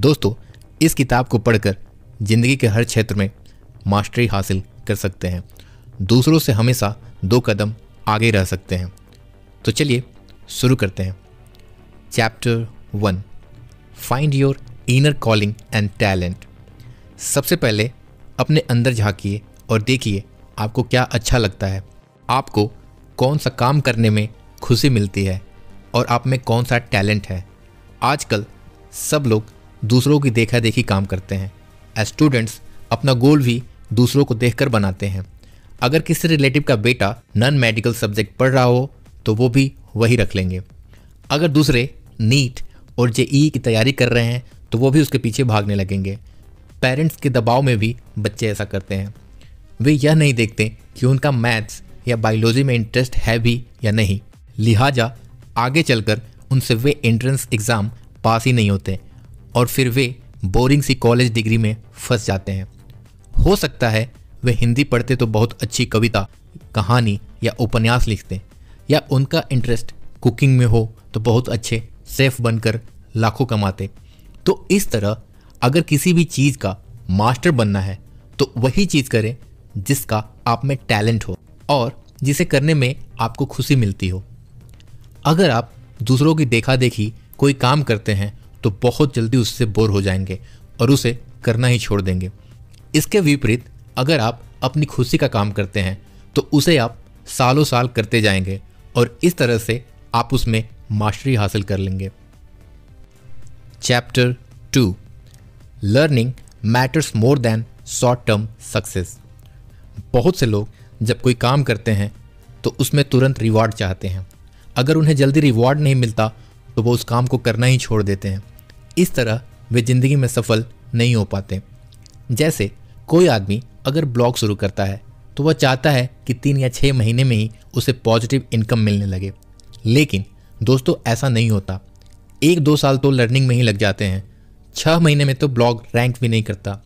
दोस्तों, इस किताब को पढ़कर ज़िंदगी के हर क्षेत्र में मास्टरी हासिल कर सकते हैं, दूसरों से हमेशा 2 कदम आगे रह सकते हैं। तो चलिए शुरू करते हैं। Chapter 1, find your inner calling and talent. सबसे पहले अपने अंदर झांकिए और देखिए आपको क्या अच्छा लगता है, आपको कौन सा काम करने में खुशी मिलती है और आप में कौन सा टैलेंट है। आजकल सब लोग दूसरों की देखा देखी काम करते हैं। एज स्टूडेंट्स अपना गोल भी दूसरों को देखकर बनाते हैं। अगर किसी रिलेटिव का बेटा नॉन मेडिकल सब्जेक्ट पढ़ रहा हो तो वो भी वही रख लेंगे। अगर दूसरे नीट और जेईई की तैयारी कर रहे हैं तो वो भी उसके पीछे भागने लगेंगे। पेरेंट्स के दबाव में भी बच्चे ऐसा करते हैं। वे यह नहीं देखते कि उनका मैथ्स या बायोलॉजी में इंटरेस्ट है भी या नहीं, लिहाजा आगे चलकर उनसे वे एंट्रेंस एग्ज़ाम पास ही नहीं होते और फिर वे बोरिंग सी कॉलेज डिग्री में फंस जाते हैं। हो सकता है वे हिंदी पढ़ते तो बहुत अच्छी कविता, कहानी या उपन्यास लिखते, या उनका इंटरेस्ट कुकिंग में हो तो बहुत अच्छे शेफ बनकर लाखों कमाते। तो इस तरह अगर किसी भी चीज़ का मास्टर बनना है तो वही चीज़ करें जिसका आप में टैलेंट हो और जिसे करने में आपको खुशी मिलती हो। अगर आप दूसरों की देखा देखी कोई काम करते हैं तो बहुत जल्दी उससे बोर हो जाएंगे और उसे करना ही छोड़ देंगे। इसके विपरीत अगर आप अपनी खुशी का काम करते हैं तो उसे आप सालों साल करते जाएंगे और इस तरह से आप उसमें मास्टरी हासिल कर लेंगे। Chapter 2, learning matters more than short term success. बहुत से लोग जब कोई काम करते हैं तो उसमें तुरंत रिवॉर्ड चाहते हैं। अगर उन्हें जल्दी रिवॉर्ड नहीं मिलता तो वो उस काम को करना ही छोड़ देते हैं। इस तरह वे ज़िंदगी में सफल नहीं हो पाते। जैसे कोई आदमी अगर ब्लॉग शुरू करता है तो वह चाहता है कि 3 या 6 महीने में ही उसे पॉजिटिव इनकम मिलने लगे, लेकिन दोस्तों ऐसा नहीं होता। 1-2 साल तो लर्निंग में ही लग जाते हैं। 6 महीने में तो ब्लॉग रैंक भी नहीं करता।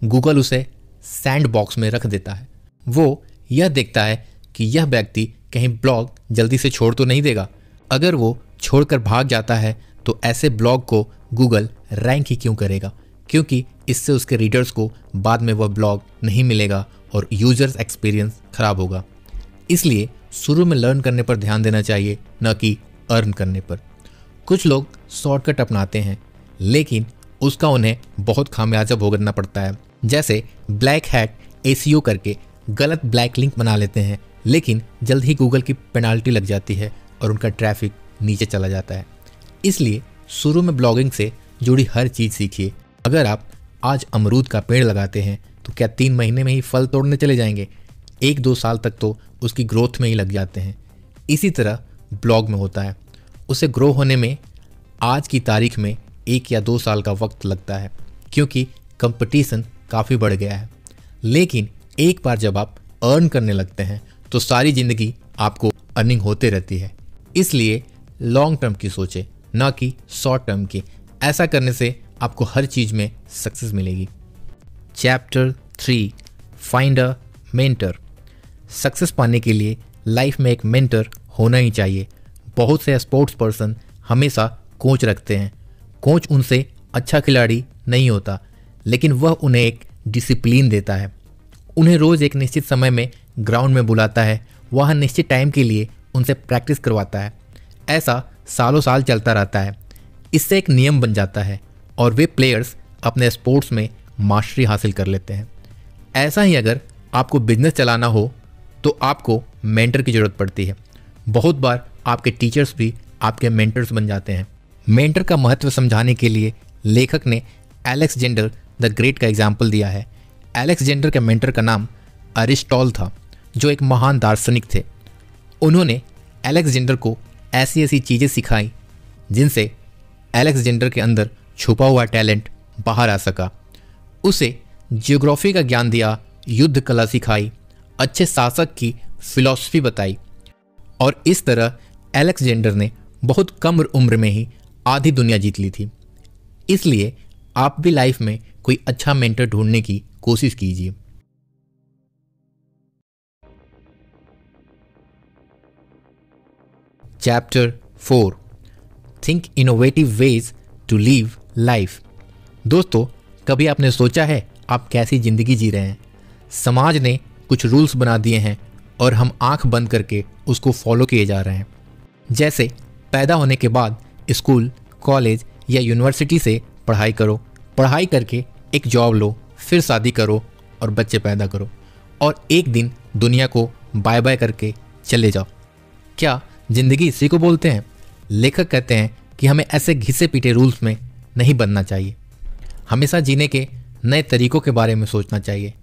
गूगल उसे सैंड बॉक्स में रख देता है। वो यह देखता है कि यह व्यक्ति कहीं ब्लॉग जल्दी से छोड़ तो नहीं देगा। अगर वो छोड़कर भाग जाता है तो ऐसे ब्लॉग को गूगल रैंक ही क्यों करेगा, क्योंकि इससे उसके रीडर्स को बाद में वह ब्लॉग नहीं मिलेगा और यूजर्स एक्सपीरियंस खराब होगा। इसलिए शुरू में लर्न करने पर ध्यान देना चाहिए, न कि अर्न करने पर। कुछ लोग शॉर्टकट अपनाते हैं लेकिन उसका उन्हें बहुत खामियाजा भुगतना पड़ता है। जैसे ब्लैक हैट एसीओ करके गलत ब्लैक लिंक बना लेते हैं, लेकिन जल्द ही गूगल की पेनाल्टी लग जाती है और उनका ट्रैफिक नीचे चला जाता है। इसलिए शुरू में ब्लॉगिंग से जुड़ी हर चीज़ सीखिए। अगर आप आज अमरूद का पेड़ लगाते हैं तो क्या 3 महीने में ही फल तोड़ने चले जाएंगे? 1-2 साल तक तो उसकी ग्रोथ में ही लग जाते हैं। इसी तरह ब्लॉग में होता है, उसे ग्रो होने में आज की तारीख में 1 या 2 साल का वक्त लगता है, क्योंकि कंपटीशन काफ़ी बढ़ गया है। लेकिन एक बार जब आप अर्न करने लगते हैं तो सारी ज़िंदगी आपको अर्निंग होते रहती है। इसलिए लॉन्ग टर्म की सोचें, ना कि शॉर्ट टर्म की। ऐसा करने से आपको हर चीज़ में सक्सेस मिलेगी। Chapter 3, find a mentor. Success पाने के लिए लाइफ में एक मेंटर होना ही चाहिए। बहुत से स्पोर्ट्स पर्सन हमेशा कोच रखते हैं। कोच उनसे अच्छा खिलाड़ी नहीं होता, लेकिन वह उन्हें एक डिसिप्लिन देता है। उन्हें रोज़ एक निश्चित समय में ग्राउंड में बुलाता है, वह निश्चित टाइम के लिए उनसे प्रैक्टिस करवाता है। ऐसा सालों साल चलता रहता है। इससे एक नियम बन जाता है और वे प्लेयर्स अपने स्पोर्ट्स में मास्टरी हासिल कर लेते हैं। ऐसा ही अगर आपको बिजनेस चलाना हो तो आपको मेंटर की ज़रूरत पड़ती है। बहुत बार आपके टीचर्स भी आपके मेंटर्स बन जाते हैं। मेंटर का महत्व समझाने के लिए लेखक ने अलेक्जेंडर द ग्रेट का एग्जाम्पल दिया है। अलेक्जेंडर के मेंटर का नाम अरिस्टॉल था, जो एक महान दार्शनिक थे। उन्होंने अलेक्जेंडर को ऐसी ऐसी चीज़ें सिखाई जिनसे अलेक्जेंडर के अंदर छुपा हुआ टैलेंट बाहर आ सका। उसे जियोग्राफी का ज्ञान दिया, युद्ध कला सिखाई, अच्छे शासक की फिलॉसफी बताई और इस तरह अलेक्जेंडर ने बहुत कम उम्र में ही आधी दुनिया जीत ली थी। इसलिए आप भी लाइफ में कोई अच्छा मेंटर ढूंढने की कोशिश कीजिए। Chapter 4, think innovative ways to live life. दोस्तों, कभी आपने सोचा है आप कैसी ज़िंदगी जी रहे हैं? समाज ने कुछ रूल्स बना दिए हैं और हम आंख बंद करके उसको फॉलो किए जा रहे हैं। जैसे पैदा होने के बाद स्कूल, कॉलेज या यूनिवर्सिटी से पढ़ाई करो, पढ़ाई करके एक जॉब लो, फिर शादी करो और बच्चे पैदा करो और एक दिन दुनिया को बाय बाय करके चले जाओ। क्या ज़िंदगी इसी को बोलते हैं? लेखक कहते हैं कि हमें ऐसे घिसे पीटे रूल्स में नहीं बनना चाहिए। हमेशा जीने के नए तरीकों के बारे में सोचना चाहिए।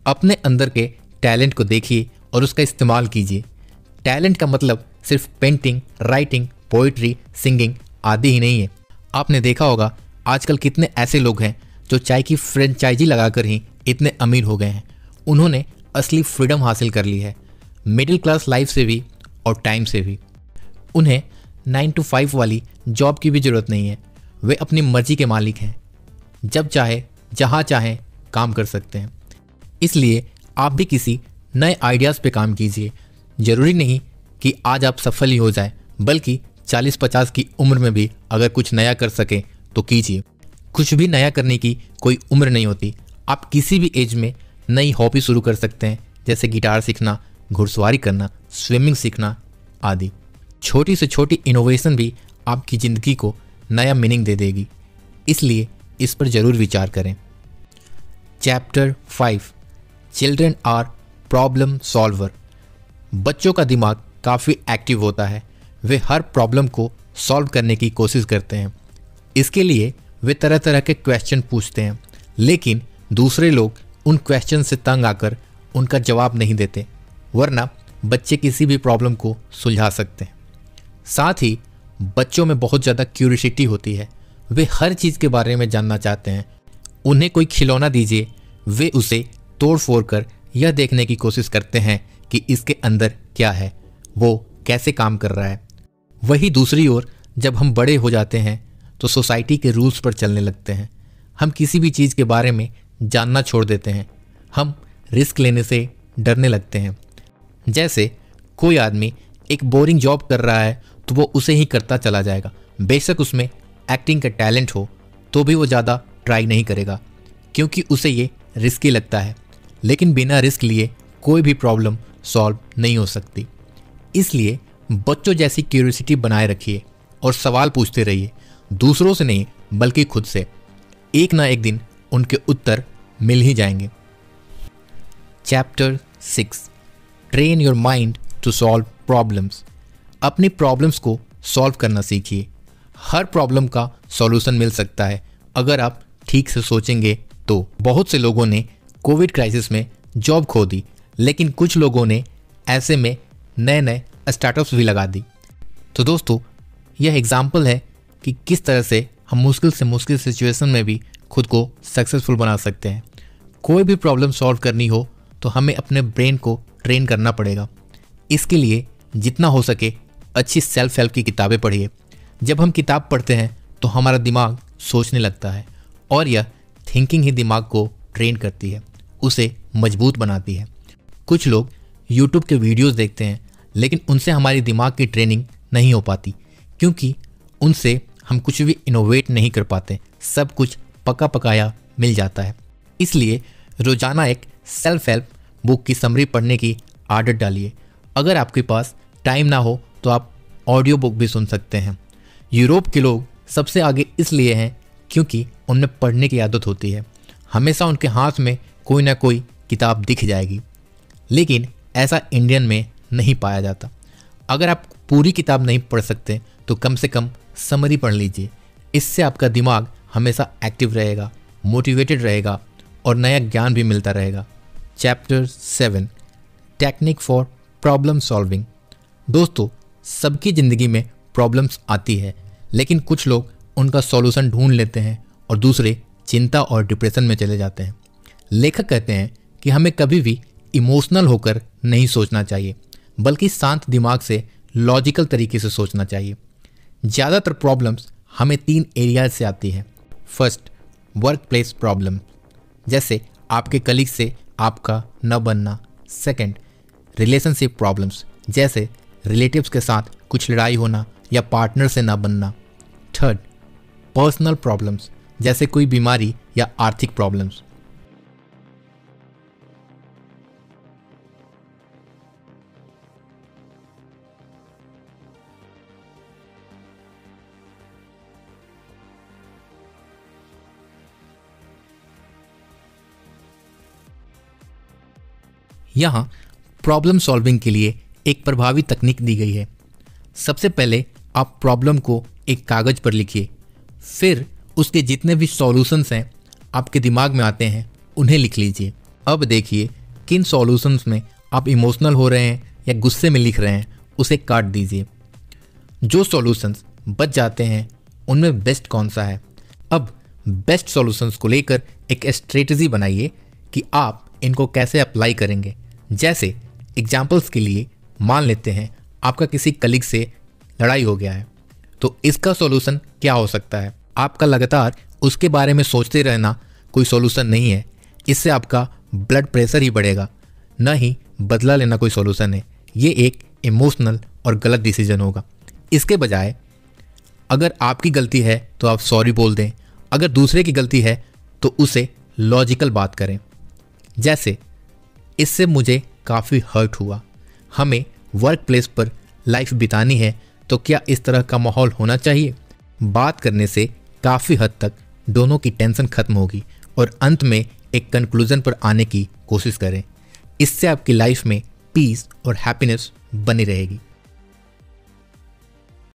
अपने अंदर के टैलेंट को देखिए और उसका इस्तेमाल कीजिए। टैलेंट का मतलब सिर्फ पेंटिंग, राइटिंग, पोइट्री, सिंगिंग आदि ही नहीं है। आपने देखा होगा आजकल कितने ऐसे लोग हैं जो चाय की फ्रेंचाइजी लगाकर ही इतने अमीर हो गए हैं। उन्होंने असली फ्रीडम हासिल कर ली है, मिडिल क्लास लाइफ से भी और टाइम से भी। उन्हें 9 to 5 वाली जॉब की भी ज़रूरत नहीं है। वे अपनी मर्जी के मालिक हैं, जब चाहे जहाँ चाहें काम कर सकते हैं। इसलिए आप भी किसी नए आइडियाज़ पे काम कीजिए। ज़रूरी नहीं कि आज आप सफल ही हो जाए, बल्कि 40-50 की उम्र में भी अगर कुछ नया कर सकें तो कीजिए। कुछ भी नया करने की कोई उम्र नहीं होती। आप किसी भी एज में नई हॉबी शुरू कर सकते हैं, जैसे गिटार सीखना, घुड़सवारी करना, स्विमिंग सीखना आदि। छोटी से छोटी इनोवेशन भी आपकी ज़िंदगी को नया मीनिंग दे देगी। इसलिए इस पर ज़रूर विचार करें। Chapter 5, children are problem solver. बच्चों का दिमाग काफ़ी एक्टिव होता है। वे हर प्रॉब्लम को सॉल्व करने की कोशिश करते हैं। इसके लिए वे तरह तरह के क्वेश्चन पूछते हैं, लेकिन दूसरे लोग उन क्वेश्चन से तंग आकर उनका जवाब नहीं देते, वरना बच्चे किसी भी प्रॉब्लम को सुलझा सकते हैं। साथ ही बच्चों में बहुत ज़्यादा क्यूरियोसिटी होती है। वे हर चीज़ के बारे में जानना चाहते हैं। उन्हें कोई खिलौना दीजिए, वे उसे तोड़ फोड़ कर यह देखने की कोशिश करते हैं कि इसके अंदर क्या है, वो कैसे काम कर रहा है। वही दूसरी ओर जब हम बड़े हो जाते हैं तो सोसाइटी के रूल्स पर चलने लगते हैं। हम किसी भी चीज़ के बारे में जानना छोड़ देते हैं। हम रिस्क लेने से डरने लगते हैं। जैसे कोई आदमी एक बोरिंग जॉब कर रहा है तो वो उसे ही करता चला जाएगा। बेशक उसमें एक्टिंग का टैलेंट हो तो भी वो ज़्यादा ट्राई नहीं करेगा, क्योंकि उसे ये रिस्की लगता है। लेकिन बिना रिस्क लिए कोई भी प्रॉब्लम सॉल्व नहीं हो सकती। इसलिए बच्चों जैसी क्यूरियोसिटी बनाए रखिए और सवाल पूछते रहिए, दूसरों से नहीं बल्कि खुद से। एक ना एक दिन उनके उत्तर मिल ही जाएंगे। Chapter 6, train your mind to solve problems. अपनी प्रॉब्लम्स को सॉल्व करना सीखिए। हर प्रॉब्लम का सॉल्यूशन मिल सकता है अगर आप ठीक से सोचेंगे तो। बहुत से लोगों ने कोविड क्राइसिस में जॉब खो दी, लेकिन कुछ लोगों ने ऐसे में नए नए स्टार्टअप्स भी लगा दी। तो दोस्तों, यह एग्जाम्पल है कि किस तरह से हम मुश्किल से मुश्किल सिचुएशन में भी खुद को सक्सेसफुल बना सकते हैं। कोई भी प्रॉब्लम सॉल्व करनी हो तो हमें अपने ब्रेन को ट्रेन करना पड़ेगा। इसके लिए जितना हो सके अच्छी सेल्फ हेल्प की किताबें पढ़िए। जब हम किताब पढ़ते हैं तो हमारा दिमाग सोचने लगता है और यह थिंकिंग ही दिमाग को ट्रेन करती है, उसे मजबूत बनाती है। कुछ लोग यूट्यूब के वीडियोस देखते हैं, लेकिन उनसे हमारी दिमाग की ट्रेनिंग नहीं हो पाती, क्योंकि उनसे हम कुछ भी इनोवेट नहीं कर पाते। सब कुछ पका पकाया मिल जाता है। इसलिए रोजाना एक सेल्फ हेल्प बुक की समरी पढ़ने की आदत डालिए। अगर आपके पास टाइम ना हो तो आप ऑडियो बुक भी सुन सकते हैं। यूरोप के लोग सबसे आगे इसलिए हैं क्योंकि उनमें पढ़ने की आदत होती है। हमेशा उनके हाथ में कोई ना कोई किताब दिख जाएगी, लेकिन ऐसा इंडियन में नहीं पाया जाता। अगर आप पूरी किताब नहीं पढ़ सकते तो कम से कम समरी पढ़ लीजिए। इससे आपका दिमाग हमेशा एक्टिव रहेगा, मोटिवेटेड रहेगा और नया ज्ञान भी मिलता रहेगा। Chapter 7, technique for problem solving. दोस्तों, सबकी ज़िंदगी में प्रॉब्लम्स आती है, लेकिन कुछ लोग उनका सॉल्यूशन ढूंढ लेते हैं और दूसरे चिंता और डिप्रेशन में चले जाते हैं। लेखक कहते हैं कि हमें कभी भी इमोशनल होकर नहीं सोचना चाहिए, बल्कि शांत दिमाग से लॉजिकल तरीके से सोचना चाहिए। ज़्यादातर प्रॉब्लम्स हमें 3 एरियाज से आती है। फर्स्ट, वर्क प्लेस प्रॉब्लम, जैसे आपके कलीग से आपका न बनना। सेकंड, रिलेशनशिप प्रॉब्लम्स, जैसे रिलेटिव्स के साथ कुछ लड़ाई होना या पार्टनर से न बनना। थर्ड, पर्सनल प्रॉब्लम्स, जैसे कोई बीमारी या आर्थिक प्रॉब्लम्स। यहाँ प्रॉब्लम सॉल्विंग के लिए एक प्रभावी तकनीक दी गई है। सबसे पहले आप प्रॉब्लम को एक कागज पर लिखिए, फिर उसके जितने भी सॉल्यूशंस हैं आपके दिमाग में आते हैं उन्हें लिख लीजिए। अब देखिए किन सॉल्यूशंस में आप इमोशनल हो रहे हैं या गुस्से में लिख रहे हैं, उसे काट दीजिए। जो सॉल्यूशंस बच जाते हैं उनमें बेस्ट कौन सा है। अब बेस्ट सॉल्यूशंस को लेकर एक स्ट्रेटजी बनाइए कि आप इनको कैसे अप्लाई करेंगे। जैसे एग्जाम्पल्स के लिए मान लेते हैं आपका किसी कलीग से लड़ाई हो गया है, तो इसका सॉल्यूशन क्या हो सकता है। आपका लगातार उसके बारे में सोचते रहना कोई सॉल्यूशन नहीं है, इससे आपका ब्लड प्रेशर ही बढ़ेगा, न ही बदला लेना कोई सॉल्यूशन है। ये एक इमोशनल और गलत डिसीजन होगा। इसके बजाय अगर आपकी गलती है तो आप सॉरी बोल दें, अगर दूसरे की गलती है तो उसे लॉजिकल बात करें। जैसे इससे मुझे काफ़ी हर्ट हुआ, हमें वर्क प्लेस पर लाइफ बितानी है, तो क्या इस तरह का माहौल होना चाहिए। बात करने से काफ़ी हद तक दोनों की टेंशन खत्म होगी और अंत में एक कंक्लूजन पर आने की कोशिश करें। इससे आपकी लाइफ में पीस और हैप्पीनेस बनी रहेगी।